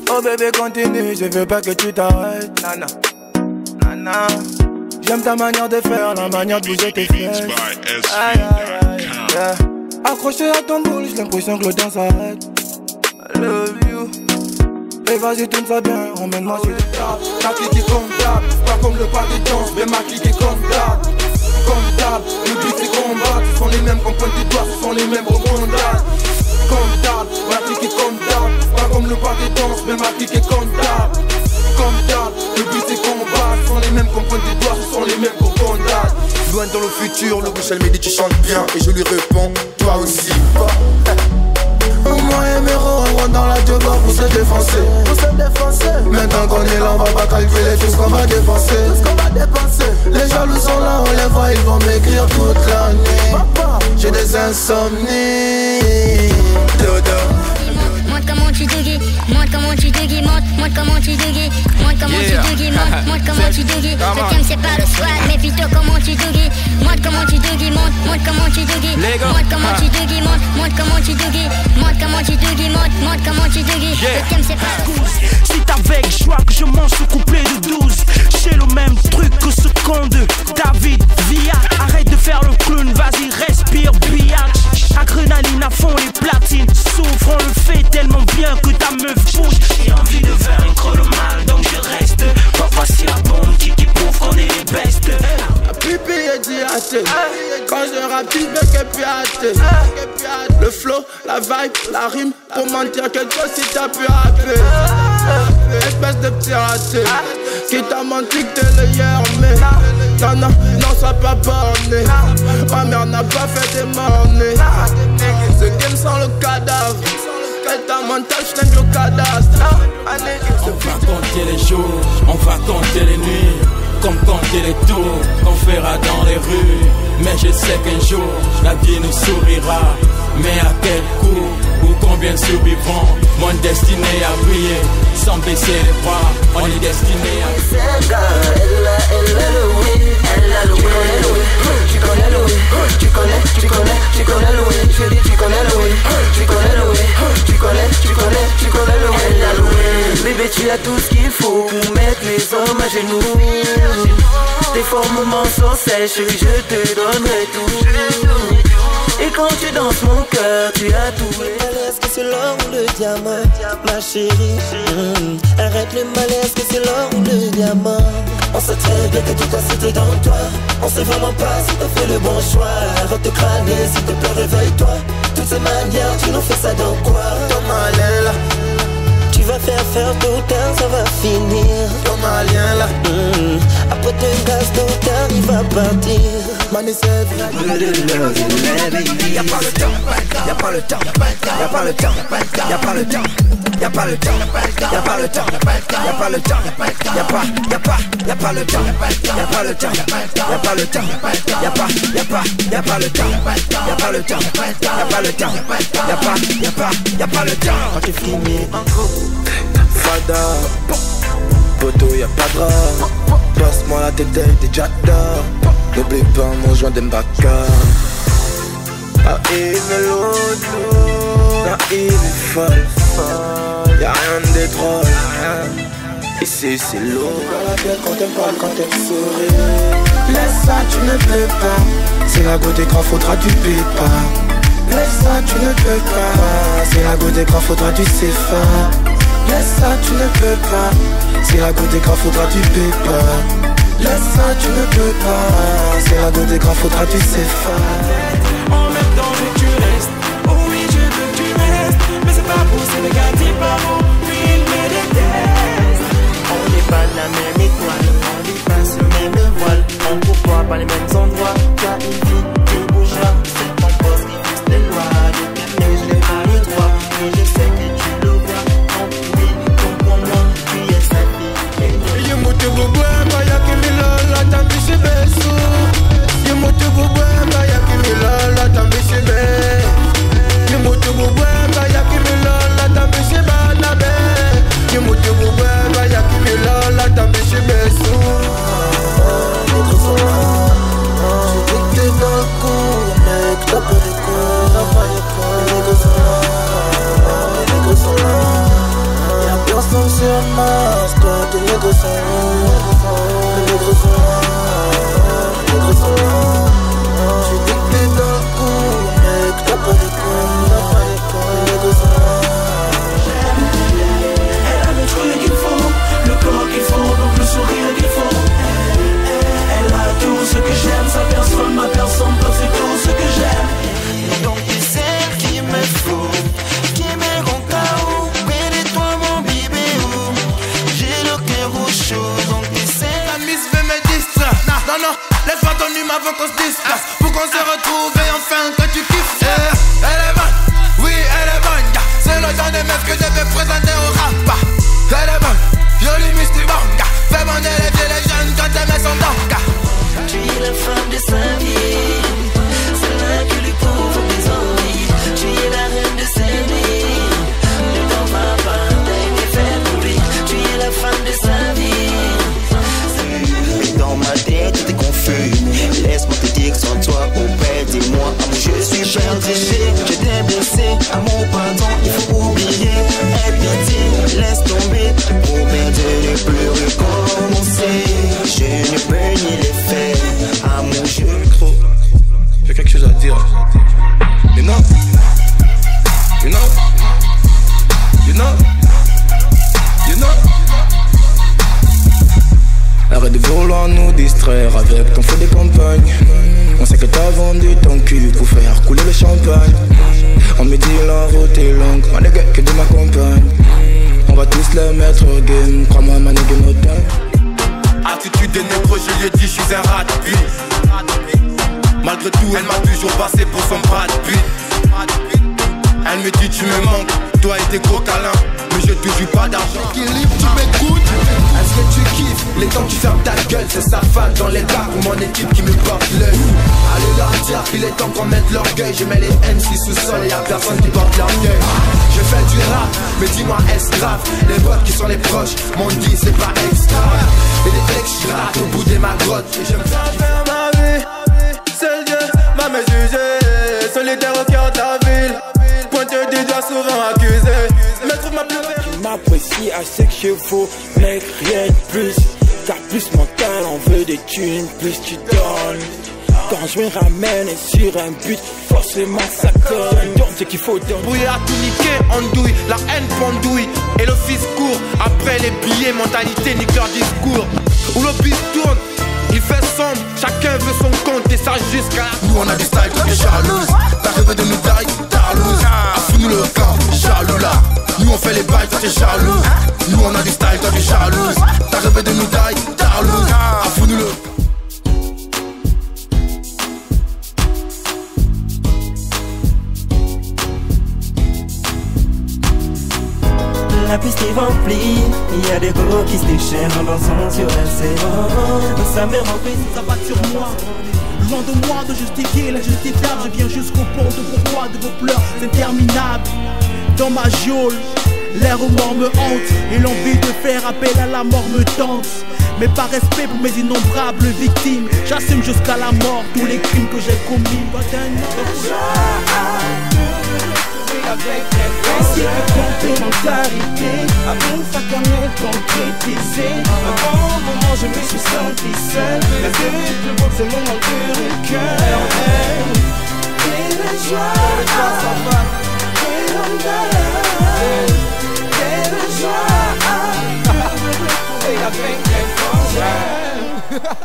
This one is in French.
Oh bébé continue, je veux pas que tu t'arrêtes. Nana, nana. J'aime ta manière de faire, la manière de bouger tes fesses. Aïe, aïe, aïe, yeah. Accroché à ton boule, j'ai l'impression que le temps s'arrête. I love you. Et vas-y tourne ça bien, emmène-moi sur le table. Ta clique est comme d'hab, pas comme le pas de danse, mais ma clique est comme d'hab. Comme d'hab, le but c'est combat. Ce sont les mêmes qu'on pointe du doigt, ce sont les mêmes qu'on condamne. Comme d'hab, ma clique est comme d'hab, pas comme le pas de danse, mais ma clique est comme d'hab. Comme d'hab, le but c'est combat. Ce sont les mêmes qu'on pointe du doigt, ce sont les mêmes qu'on condamne. Loin dans le futur, le Michel me dit tu chantes bien. Et je lui réponds, toi aussi. Moi et Méro, on rentre dans la joba pour se défoncer. Maintenant qu'on est là, on va pas calculer tout ce qu'on va dépenser. Les jaloux sont là, on les voit, ils vont m'écrire toute l'année. J'ai des insomnies. Dodo. Montre comment tu dougues, montre comment tu dougues, montre comment tu dougues, montre comment tu dougues, montre comment tu dougues. Le thème c'est pas le swag, mais plutôt comment tu dougues. Montre comment tu dougues, montre comment tu dougues, montre comment tu dougues, montre comment tu dougues, montre comment tu dougues, montre comment tu dougues. Le thème c'est pas le swag. C'est avec joie que je mange ce couplet de 12. J'ai le même truc que ce con de David Villa. Arrête de faire le clown, vas-y respire biatch. Adrénaline à fond les platines, souffre, on le fait tellement bien que ta meuf bouge. J'ai envie de faire une croix de mal, donc je reste. Parfois c'est la bombe qui prouve qu'on est les bestes. Pipi est diaté. Quand je rappe, tu veux que piaté. Le flow, la vibe, la rime, pour mentir que toi si t'as pu rapper. Espèce de petit raté, qui t'a menti que t'es le hier, mais non, non, non, sois pas borné. Ma mère n'a pas fait des mornées. Ce game sans le cadavre. Quel ta mental, j't'aime le cadastre. On va compter les jours, on va compter les nuits, comme compter les tours qu'on fera dans les rues. Mais je sais qu'un jour, la vie nous sourira. Mais à quel coût, ou combien survivront? Mon destiné à briller, sans baisser les bras. On est destiné à... Elle a le oui. Tu connais le oui. Tu connais le oui. Je dis tu connais le oui. Tu connais le oui. Tu connais le oui. Elle a le oui. Bébé tu as tout ce qu'il faut pour mettre les hommes à genoux. Tes formes sont sèches, je te donnerai tout. Et quand tu danses mon cœur, tu as tout. Est-ce que c'est l'or ou le diamant, ma chérie? Arrête le malaise, que c'est l'or ou le diamant? On sait très bien que tout a cité dans toi. On sait vraiment pas si t'as fait le bon choix. Arrête de crâner, s'il te plaît réveille-toi. Toutes ces manières, tu nous fais ça dans quoi? Ton malin là, tu vas faire tout tard, ça va finir. ton malin là, après te gaz tôt tard, il va partir. man is heavy. Y'a pas le temps, y'a pas le temps, y'a pas le temps, y'a pas le temps, y'a pas le temps, y'a pas le temps, y'a pas le temps, y'a pas le temps, y'a pas le temps, y'a pas le temps, y'a pas le temps, y'a pas le temps, y'a pas le temps, y'a pas le temps. Quand tu finis en gros, fada, poto y'a pas de drap. Passe-moi la tête, t'es déjà d'or. N'oublie pas mon joint d'Mbaka. Arrive l'autre, naïve et folle. Y'a rien de drôle. Ici c'est lourd. La tête quand elle parle, quand elle sourit. Laisse ça, tu ne peux pas. C'est la goutte d'écran, faudra du pépa. Laisse ça, tu ne peux pas. C'est la goutte d'écran, faudra du CFA. Laisse ça, tu ne peux pas. C'est la goutte d'écran, faudra du pépa. Laisse ça, tu ne peux pas. C'est la goutte d'écran, faudra du CFA. En même temps, je veux que tu restes. Oh oui, je veux que tu restes. Mais c'est pas possible, car tes parents, puis ils me détestent. On n'est pas de la même étoile, on n'est pas sur le même voile. On ne pourquoi pas les mêmes endroits. Car une vie de bourgeois, c'est ton poste qui fixe les lois. Mais je n'ai pas le droit, mais je sais que tu le vois. Donc oui, comprends-moi, tu es sa fille. You mutu bubwemba ya kimilola tambishi besu. You mutu bubwemba ya kimilola tambishi be. You mutu bubwemba ya kimilola tambishi banabe. You mutu bubwemba ya kimilola tambishi besu. m'allume avant qu'on se disperse. Pour qu'on se retrouve et enfin que tu kiffes. Elle est bonne, oui elle est bonne. C'est le genre de meuf que je vais présenter au rap. Elle est bonne, jolie Misty Banga. Fais bonner les vieux les jeunes quand elle met son danka. Tu es la femme de sa vie, celle-là que lui pauvre des envies. Tu es la reine de ses nuits, ne t'en vas pas, t'as été fait pour lui. Tu es la femme de sa vie. Mais dans ma tête tout est confus. Laisse-moi te dire que sans toi, oh père, dis-moi, amour, je suis perdu. Je t'ai blessé, amour, pardon, il faut oublier. Aie pitié, laisse tomber, promets de ne plus recommencer. Je ne peux ni les faire, amour, je trop. J'ai quelque chose à dire. You know, you know, you know, you know. Arrête de vouloir nous distraire avec ton feu des campagnes. On sait que t'as vendu ton cul pour faire couler le champagne. On me dit la route est longue, moi les gars que de ma compagne. On va tous le mettre au game, crois-moi ma nigga no time. Attitude des négros, je lui ai dit je suis un rat de pute. Malgré tout, elle m'a toujours passé pour son bras de pute. Elle me dit tu me manques, toi et tes gros câlins. Mais je te joue pas d'argent. Qui libre, tu m'écoutes. Est-ce que tu kiffes les temps que tu fermes ta gueule? C'est sa fan dans les gars pour mon équipe qui me porte l'œil. Allez leur dire qu'il est temps qu'on mette l'orgueil. Je mets les MC sous sol et y'a personne qui porte l'orgueil. Je fais du rap, mais dis-moi est-ce grave? Les potes qui sont les proches m'ont dit c'est pas extra. Et les textes je rate au bout de ma grotte. Et j'aime ça faire ma vie. Seul Dieu m'a me jugé. Solitaire au cœur de la ville. Pointeur du doigt souvent accusé. Mais trouve ma plus belle. Tu m'apprécies à ce que je vaux, mec, rien de plus. Car plus mental, on veut des thunes, plus tu donnes. Quand je me ramène sur un but, forcément ça colle. Donc ce qu'il faut donner. Brouillé à tout niquer, on douille, la haine pendouille. Et le fils court, après les billets, mentalité nique leur discours. Où le bis tourne, il fait sombre, chacun veut son compte et ça jusqu'à. Nous on a des styles de jalouse. T'as rêvé de nous taille, tarlouse. Affoue-nous le camp, jaloux là. Nous on fait les bails, toi t'es jalouse. Nous on a des styles, toi t'es jalouse. T'as rêvé de nous taille, tarlouse. Affoue-nous le camp. La piste est remplie, il y a des gros qui se déchaînent en dansant sur elle, c'est bon. Ça me remplit, ça bat sur moi. Loin de moi de justifier l'injustifiable, je viens jusqu'au pont de pourquoi de vos pleurs interminables. Dans ma geôle, l'air aux morts me hante et l'envie de faire appel à la mort me tente. Mais par respect pour mes innombrables victimes, j'assume jusqu'à la mort tous les crimes que j'ai commis. avec les principes de complémentarité, amour fraternel concrétisé. Un bon moment je me suis senti seul, mais vite le beau c'est mon cœur et cœur. Et la joie, ça va, et l'honneur, et la joie, et avec les frangins.